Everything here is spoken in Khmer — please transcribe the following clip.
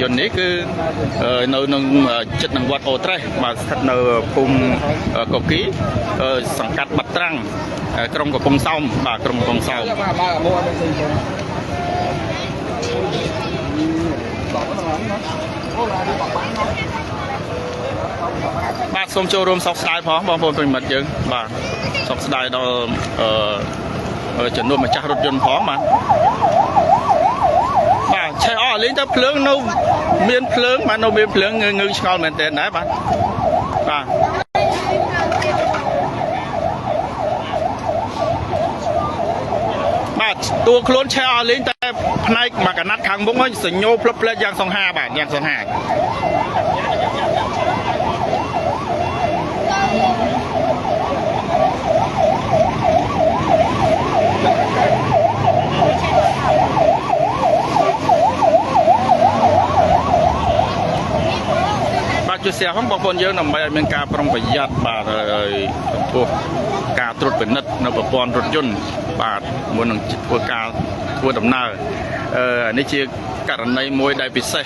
យន្តនេះគឺនៅក្នុងចិត្តនឹងវត្តអូត្រេសបាទស្ថិតនៅភូមិកគីសង្កាត់បាត់ត្រាំងក្រុងកំពង់សោមបាទក្រុងកំពង់សោមបាទសូមចូលរួមសោកស្ដាយផងបងប្អូនប្រិមិត្តយើងបាទសោកស្ដាយដល់ចំនួនម្ចាស់រថយន្តផងបាទបាទឆេះអស់លេងទៅភ្លើងនៅមានភ្លើងបាទនៅមានភ្លើងងើឆ្ងល់មែនតើដែរបាទបាទតួខ្លួនឆេះអស់លេងតែផ្នែកមកកណាត់ខាងមុខហ្នឹងសញ្ញោផ្លឹបផ្លែយ៉ាងសង្ហាបាទយ៉ាងសង្ហាជួយសៀផងបងប្អូនយើងដើម្បីឲ្យមានការប្រុងប្រយ័ត្នបាទចំពោះការត្រួតពិនិត្យនៅប្រព័ន្ធរថយន្តបាទមុននឹងធ្វើការធ្វើដំណើរនេះជាករណីមួយដែលពិសេស